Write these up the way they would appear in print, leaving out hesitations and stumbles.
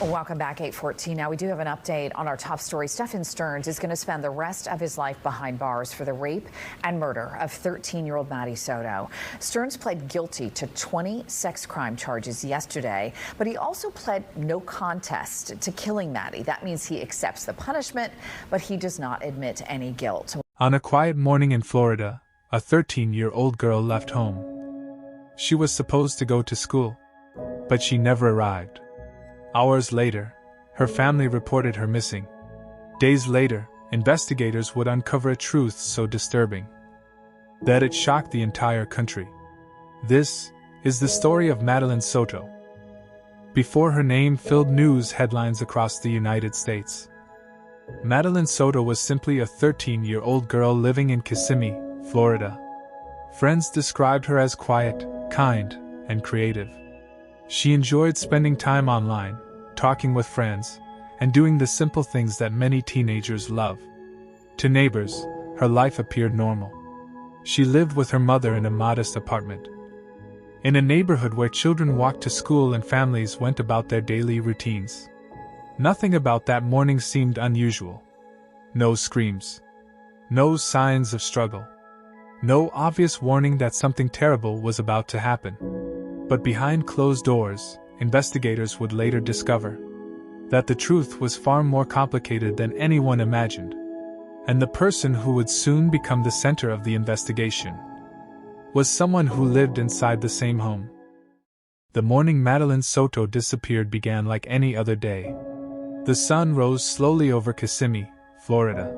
Welcome back, 8:14. Now, we do have an update on our top story. Stephen Stearns is going to spend the rest of his life behind bars for the rape and murder of 13-year-old Maddie Soto. Stearns pled guilty to 20 sex crime charges yesterday, but he also pled no contest to killing Maddie. That means he accepts the punishment, but he does not admit any guilt. On a quiet morning in Florida, a 13-year-old girl left home. She was supposed to go to school, but she never arrived. Hours later, her family reported her missing. Days later, investigators would uncover a truth so disturbing that it shocked the entire country. This is the story of Madeline Soto. Before her name filled news headlines across the United States, Madeline Soto was simply a 13-year-old girl living in Kissimmee, Florida. Friends described her as quiet, kind, and creative. She enjoyed spending time online, talking with friends, and doing the simple things that many teenagers love. To neighbors, her life appeared normal. She lived with her mother in a modest apartment, in a neighborhood where children walked to school and families went about their daily routines. Nothing about that morning seemed unusual. No screams. No signs of struggle. No obvious warning that something terrible was about to happen. But behind closed doors, investigators would later discover that the truth was far more complicated than anyone imagined. And the person who would soon become the center of the investigation was someone who lived inside the same home. The morning Madeline Soto disappeared began like any other day. The sun rose slowly over Kissimmee, Florida.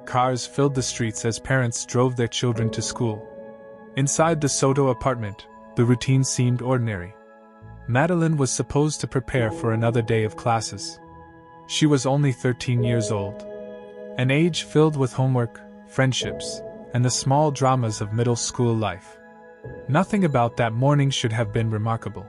Cars filled the streets as parents drove their children to school. Inside the Soto apartment, the routine seemed ordinary. Madeline was supposed to prepare for another day of classes. She was only 13 years old. An age filled with homework, friendships, and the small dramas of middle school life. Nothing about that morning should have been remarkable.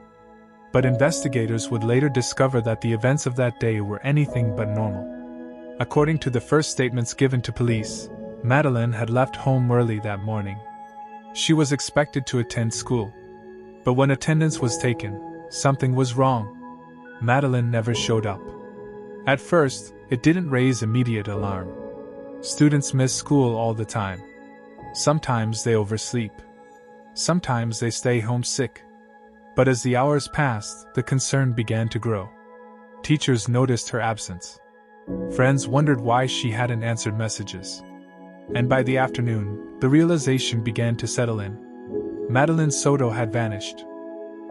But investigators would later discover that the events of that day were anything but normal. According to the first statements given to police, Madeline had left home early that morning. She was expected to attend school. But when attendance was taken, something was wrong. Madeline never showed up. At first, it didn't raise immediate alarm. Students miss school all the time. Sometimes they oversleep. Sometimes they stay home sick. But as the hours passed, the concern began to grow. Teachers noticed her absence. Friends wondered why she hadn't answered messages. And by the afternoon, the realization began to settle in. Madeline Soto had vanished.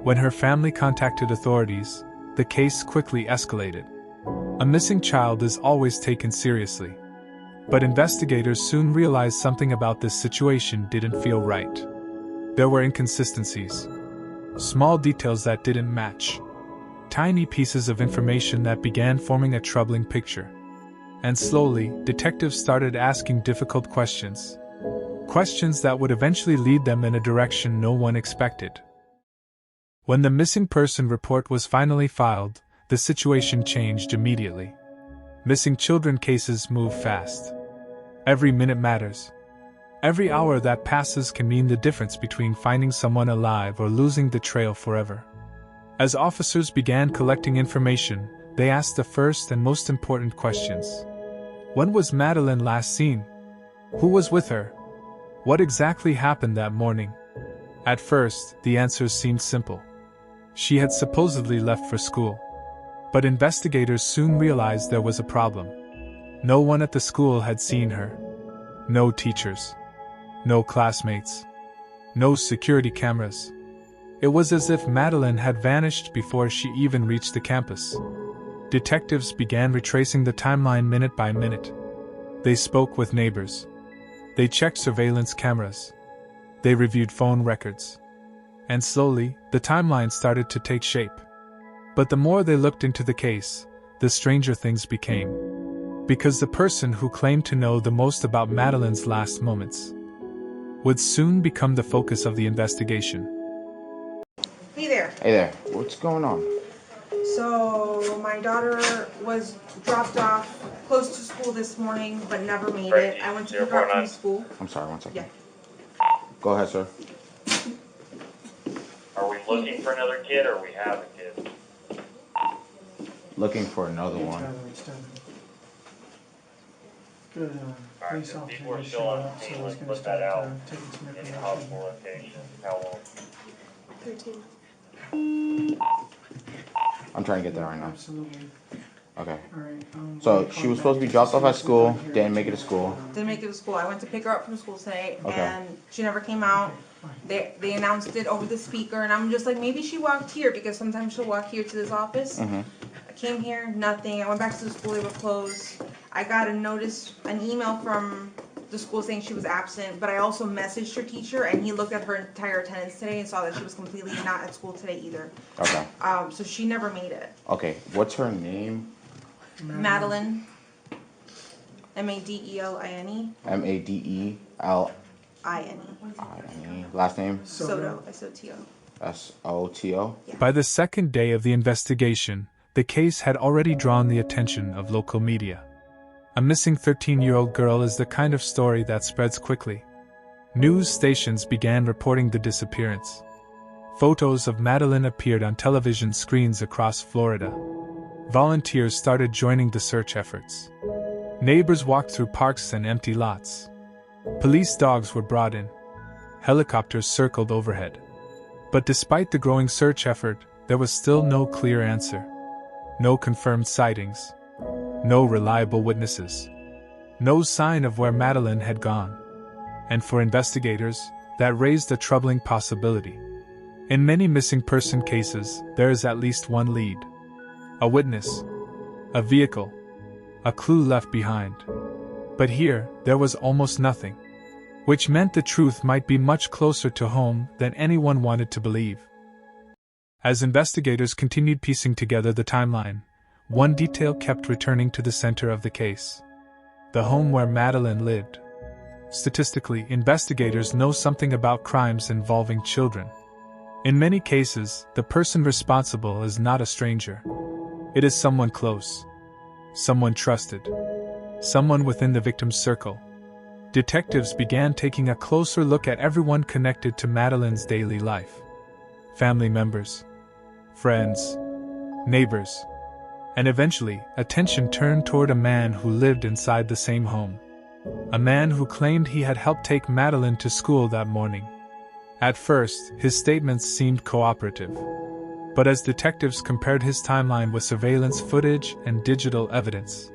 When her family contacted authorities, the case quickly escalated. A missing child is always taken seriously. But investigators soon realized something about this situation didn't feel right. There were inconsistencies. Small details that didn't match. Tiny pieces of information that began forming a troubling picture. And slowly, detectives started asking difficult questions. Questions that would eventually lead them in a direction no one expected. When the missing person report was finally filed, the situation changed immediately. Missing children cases move fast. Every minute matters. Every hour that passes can mean the difference between finding someone alive or losing the trail forever. As officers began collecting information, they asked the first and most important questions. When was Madeline last seen? Who was with her? What exactly happened that morning? At first, the answers seemed simple. She had supposedly left for school. But investigators soon realized there was a problem. No one at the school had seen her. No teachers. No classmates. No security cameras. It was as if Madeline had vanished before she even reached the campus. Detectives began retracing the timeline minute by minute. They spoke with neighbors. They checked surveillance cameras. They reviewed phone records. And slowly, the timeline started to take shape. But the more they looked into the case, the stranger things became. Because the person who claimed to know the most about Madeline's last moments would soon become the focus of the investigation. Hey there. Hey there. What's going on? So, my daughter was dropped off close to school this morning, but never made it. I went to pick her up from school. I'm sorry, 1 second. Yeah. Go ahead, sir. Are we looking for another kid or we have a kid? looking for another one. Good, police officer just showed up, so he's gonna start taking some information. How long? 13. I'm trying to get there right now. Absolutely. Okay. Alright, So she was supposed to be dropped off at school, didn't make it to school. Didn't make it to school. I went to pick her up from school today, Okay. and she never came out. They announced it over the speaker, and I'm just like, maybe she walked here, because sometimes she'll walk here to this office. Mm-hmm. I came here, nothing. I went back to the school, they were closed. I got an email from the school saying she was absent, but I also messaged her teacher, and he looked at her entire attendance today and saw that she was completely not at school today either. Okay. So she never made it. Okay. What's her name? Madeline. Madeline. Madeline. Last name? Soto. Soto. Soto. By the second day of the investigation, the case had already drawn the attention of local media. A missing 13-year-old girl is the kind of story that spreads quickly. News stations began reporting the disappearance. Photos of Madeline appeared on television screens across Florida. Volunteers started joining the search efforts. Neighbors walked through parks and empty lots. Police dogs were brought in. Helicopters circled overhead. But despite the growing search effort, there was still no clear answer. No confirmed sightings. No reliable witnesses. No sign of where Madeline had gone. And for investigators, that raised a troubling possibility. In many missing person cases, there is at least one lead. A witness. A vehicle. A clue left behind. But here, there was almost nothing. Which meant the truth might be much closer to home than anyone wanted to believe. As investigators continued piecing together the timeline, one detail kept returning to the center of the case. The home where Madeline lived. Statistically, investigators know something about crimes involving children. In many cases, the person responsible is not a stranger. It is someone close. Someone trusted. Someone within the victim's circle. Detectives began taking a closer look at everyone connected to Madeline's daily life. Family members. Friends. Neighbors. And eventually, attention turned toward a man who lived inside the same home. A man who claimed he had helped take Madeline to school that morning. At first, his statements seemed cooperative. But as detectives compared his timeline with surveillance footage and digital evidence,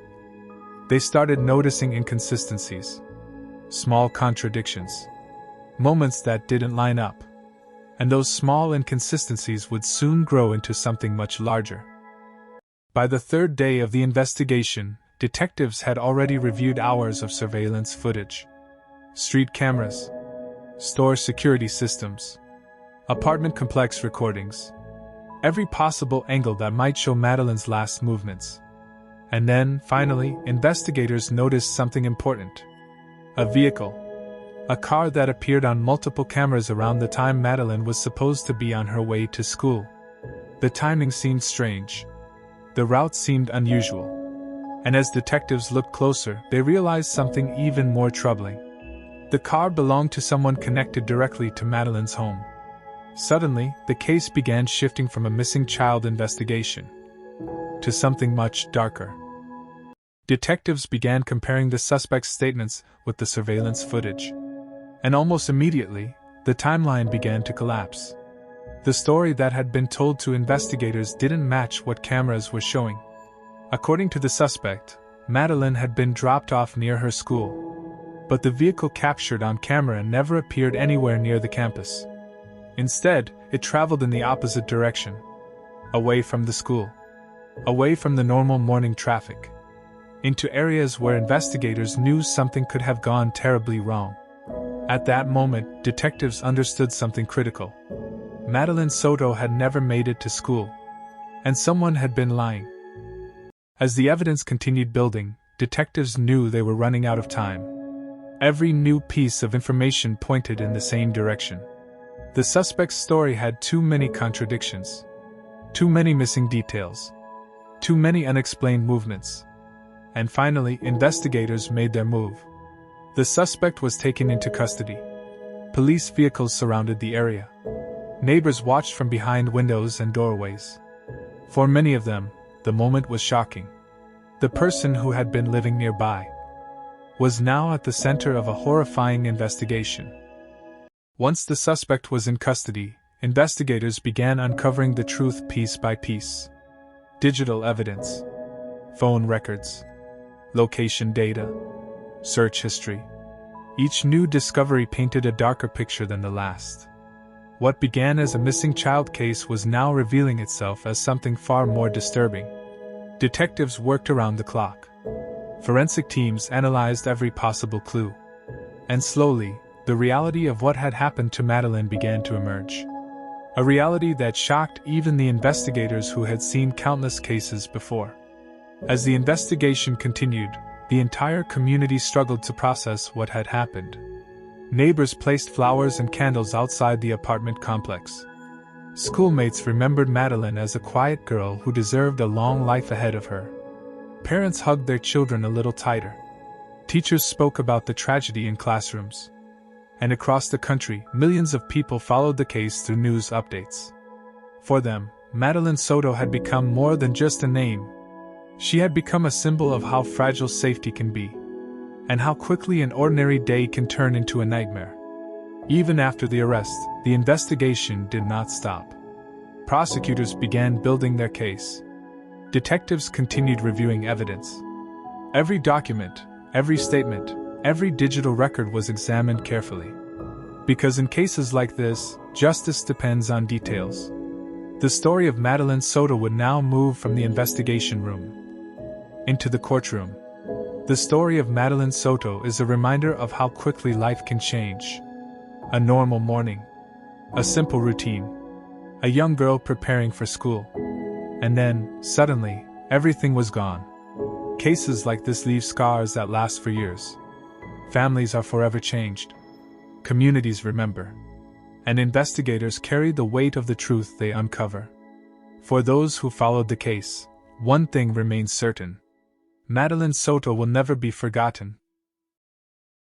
they started noticing inconsistencies. Small contradictions. Moments that didn't line up. And those small inconsistencies would soon grow into something much larger. By the third day of the investigation, detectives had already reviewed hours of surveillance footage. Street cameras. Store security systems. Apartment complex recordings. Every possible angle that might show Madeline's last movements. And then, finally, investigators noticed something important. A vehicle. A car that appeared on multiple cameras around the time Madeline was supposed to be on her way to school. The timing seemed strange. The route seemed unusual. And as detectives looked closer, they realized something even more troubling. The car belonged to someone connected directly to Madeline's home. Suddenly, the case began shifting from a missing child investigation to something much darker. Detectives began comparing the suspect's statements with the surveillance footage. And almost immediately, the timeline began to collapse. The story that had been told to investigators didn't match what cameras were showing. According to the suspect, Madeline had been dropped off near her school. But the vehicle captured on camera never appeared anywhere near the campus. Instead, it traveled in the opposite direction. Away from the school. Away from the normal morning traffic. Into areas where investigators knew something could have gone terribly wrong. At that moment, detectives understood something critical. Madeline Soto had never made it to school. And someone had been lying. As the evidence continued building, detectives knew they were running out of time. Every new piece of information pointed in the same direction. The suspect's story had too many contradictions. Too many missing details. Too many unexplained movements. And finally, investigators made their move. The suspect was taken into custody. Police vehicles surrounded the area. Neighbors watched from behind windows and doorways. For many of them, The moment was shocking. The person who had been living nearby was now at the center of a horrifying investigation. Once the suspect was in custody, investigators began uncovering the truth piece by piece. Digital evidence, phone records, location data, search history. Each new discovery painted a darker picture than the last. What began as a missing child case was now revealing itself as something far more disturbing. Detectives worked around the clock. Forensic teams analyzed every possible clue. And slowly, the reality of what had happened to Madeline began to emerge. A reality that shocked even the investigators who had seen countless cases before. As the investigation continued, the entire community struggled to process what had happened. Neighbors placed flowers and candles outside the apartment complex. Schoolmates remembered Madeline as a quiet girl who deserved a long life ahead of her. Parents hugged their children a little tighter. Teachers spoke about the tragedy in classrooms. And across the country, millions of people followed the case through news updates. For them, Madeline Soto had become more than just a name. She had become a symbol of how fragile safety can be, and how quickly an ordinary day can turn into a nightmare. Even after the arrest, the investigation did not stop. Prosecutors began building their case. Detectives continued reviewing evidence. Every document, every statement, every digital record was examined carefully. Because in cases like this, justice depends on details. The story of Madeline Soto would now move from the investigation room into the courtroom. The story of Madeline Soto is a reminder of how quickly life can change. A normal morning. A simple routine. A young girl preparing for school. And then, suddenly, everything was gone. Cases like this leave scars that last for years. Families are forever changed. Communities remember. And investigators carry the weight of the truth they uncover. For those who followed the case, one thing remains certain. Madeline Soto will never be forgotten.